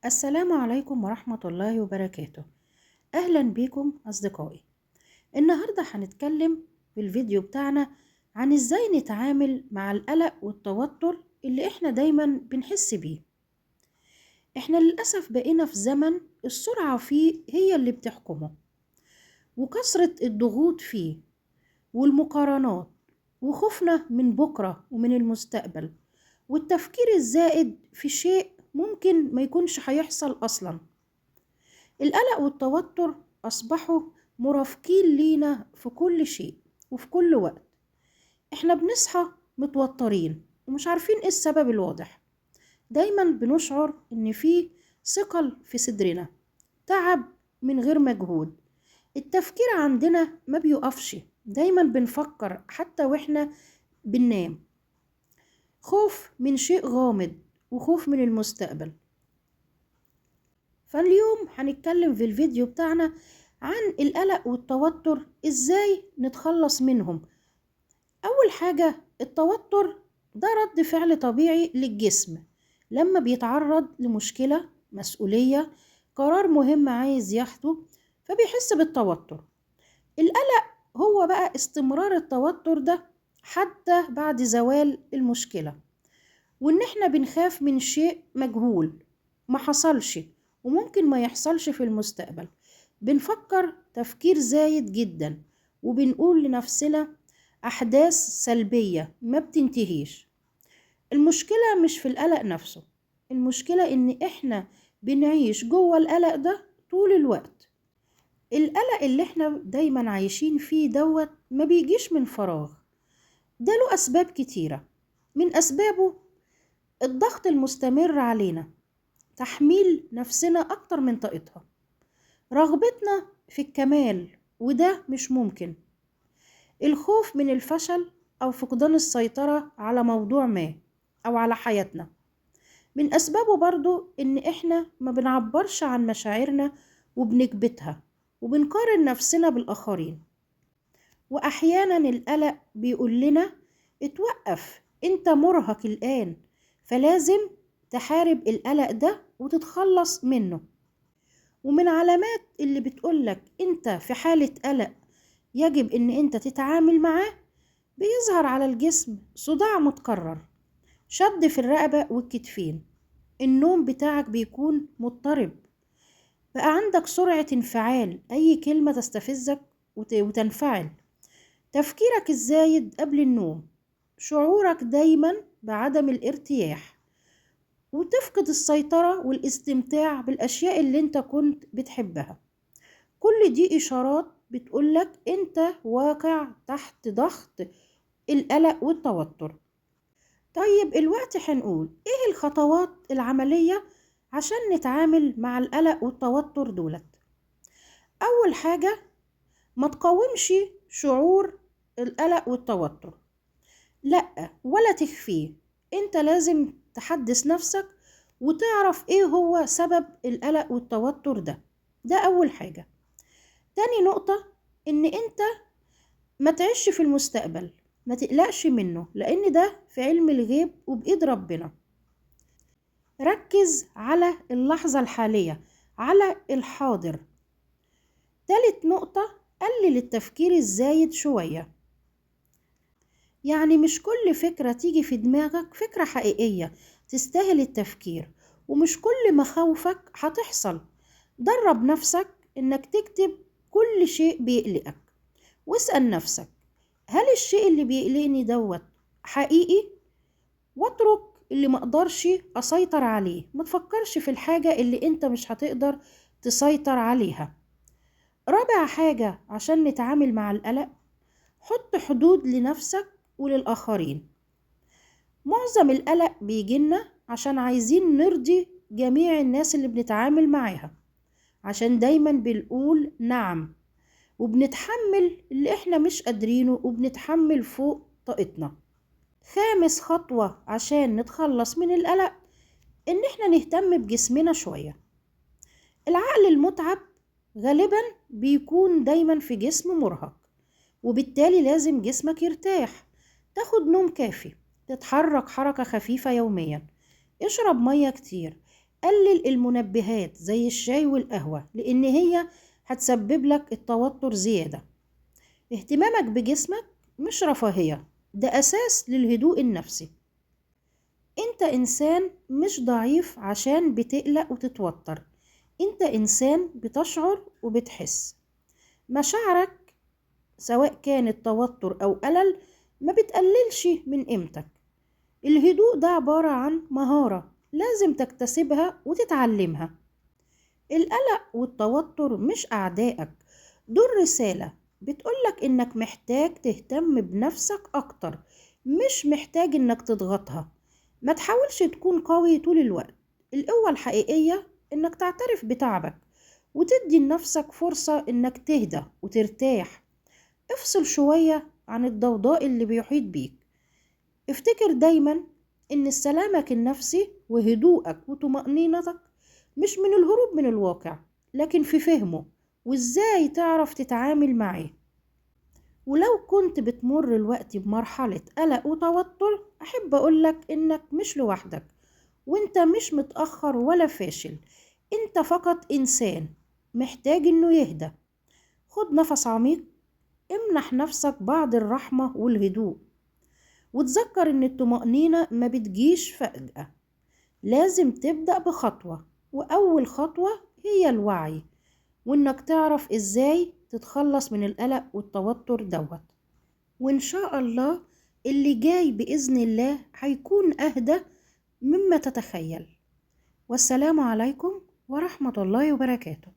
السلام عليكم ورحمة الله وبركاته. أهلا بكم أصدقائي. النهاردة هنتكلم في الفيديو بتاعنا عن إزاي نتعامل مع القلق والتوتر اللي إحنا دايما بنحس بيه. إحنا للأسف بقينا في زمن السرعة فيه هي اللي بتحكمه، وكثرة الضغوط فيه والمقارنات وخوفنا من بكرة ومن المستقبل والتفكير الزائد في شيء ممكن ما يكونش هيحصل أصلا. القلق والتوتر أصبحوا مرافقين لينا في كل شيء وفي كل وقت. احنا بنصحى متوترين ومش عارفين ايه السبب الواضح. دايما بنشعر ان في ثقل في صدرنا، تعب من غير مجهود. التفكير عندنا ما بيقفش، دايما بنفكر حتى واحنا بننام. خوف من شيء غامض وخوف من المستقبل. فاليوم هنتكلم في الفيديو بتاعنا عن القلق والتوتر، ازاي نتخلص منهم. اول حاجة، التوتر ده رد فعل طبيعي للجسم لما بيتعرض لمشكلة، مسؤولية، قرار مهم عايز ياخده، فبيحس بالتوتر. القلق هو بقى استمرار التوتر ده حتى بعد زوال المشكلة، وان احنا بنخاف من شيء مجهول ما حصلش وممكن ما يحصلش في المستقبل. بنفكر تفكير زايد جدا وبنقول لنفسنا أحداث سلبية ما بتنتهيش. المشكلة مش في القلق نفسه، المشكلة إن إحنا بنعيش جوه القلق ده طول الوقت. القلق اللي إحنا دايما عايشين فيه دوت ما بيجيش من فراغ، ده له أسباب كتيرة. من أسبابه الضغط المستمر علينا، تحميل نفسنا أكتر من طاقتها، رغبتنا في الكمال وده مش ممكن، الخوف من الفشل أو فقدان السيطرة على موضوع ما أو على حياتنا. من أسبابه برضو إن إحنا ما بنعبرش عن مشاعرنا وبنكبتها وبنقارن نفسنا بالآخرين. وأحيانا القلق بيقول لنا اتوقف، انت مرهق الآن، فلازم تحارب القلق ده وتتخلص منه. ومن علامات اللي بتقولك انت في حالة قلق يجب ان انت تتعامل معاه، بيظهر على الجسم صداع متكرر، شد في الرقبة والكتفين، النوم بتاعك بيكون مضطرب، بقى عندك سرعة انفعال، اي كلمة تستفزك وتنفعل، تفكيرك الزايد قبل النوم، شعورك دايما بعدم الارتياح، وتفقد السيطرة والاستمتاع بالأشياء اللي انت كنت بتحبها. كل دي إشارات بتقولك انت واقع تحت ضغط القلق والتوتر. طيب الوقت هنقول ايه الخطوات العملية عشان نتعامل مع القلق والتوتر دولت. أول حاجة، ما تقاومش شعور القلق والتوتر، لا ولا تخفيه. انت لازم تحدث نفسك وتعرف ايه هو سبب القلق والتوتر ده. ده اول حاجة. تاني نقطة، ان انت ما تعيش في المستقبل، ما تقلقش منه لان ده في علم الغيب وبإيد ربنا. ركز على اللحظة الحالية، على الحاضر. تالت نقطة، قلل التفكير الزايد شوية. يعني مش كل فكرة تيجي في دماغك فكرة حقيقية تستاهل التفكير، ومش كل مخاوفك هتحصل. درب نفسك انك تكتب كل شيء بيقلقك، واسأل نفسك هل الشيء اللي بيقلقني دوت حقيقي، واترك اللي مقدرش اسيطر عليه. ما تفكرش في الحاجة اللي انت مش هتقدر تسيطر عليها. رابع حاجة عشان نتعامل مع القلق، حط حدود لنفسك وللآخرين. معظم القلق بيجينا عشان عايزين نرضي جميع الناس اللي بنتعامل معاها، عشان دايما بنقول نعم وبنتحمل اللي احنا مش قادرينه وبنتحمل فوق طاقتنا. خامس خطوة عشان نتخلص من القلق، ان احنا نهتم بجسمنا شوية. العقل المتعب غالبا بيكون دايما في جسم مرهق، وبالتالي لازم جسمك يرتاح. تاخد نوم كافي، تتحرك حركة خفيفة يوميا، اشرب مية كتير، قلل المنبهات زي الشاي والقهوة لأن هي هتسبب لك التوتر زيادة. اهتمامك بجسمك مش رفاهية، ده أساس للهدوء النفسي. انت إنسان مش ضعيف عشان بتقلق وتتوتر، انت إنسان بتشعر وبتحس. مشاعرك سواء كانت توتر أو قلق ما بتقللش من قيمتك. الهدوء ده عبارة عن مهارة لازم تكتسبها وتتعلمها. القلق والتوتر مش أعدائك، دول رسالة بتقولك إنك محتاج تهتم بنفسك أكتر، مش محتاج إنك تضغطها. ما تحاولش تكون قوي طول الوقت، القوة الحقيقية إنك تعترف بتعبك وتدي لنفسك فرصة إنك تهدى وترتاح. افصل شوية عن الضوضاء اللي بيحيط بيك. افتكر دايما إن سلامك النفسي وهدوءك وطمأنينتك مش من الهروب من الواقع، لكن في فهمه وإزاي تعرف تتعامل معاه. ولو كنت بتمر الوقت بمرحلة قلق وتوتر، أحب أقولك إنك مش لوحدك، وإنت مش متأخر ولا فاشل، إنت فقط إنسان محتاج إنه يهدى. خد نفس عميق، امنح نفسك بعض الرحمة والهدوء، وتذكر إن الطمأنينة ما بتجيش فجأة، لازم تبدأ بخطوة، وأول خطوة هي الوعي، وإنك تعرف إزاي تتخلص من القلق والتوتر دوت. وإن شاء الله اللي جاي بإذن الله هيكون أهدى مما تتخيل. والسلام عليكم ورحمة الله وبركاته.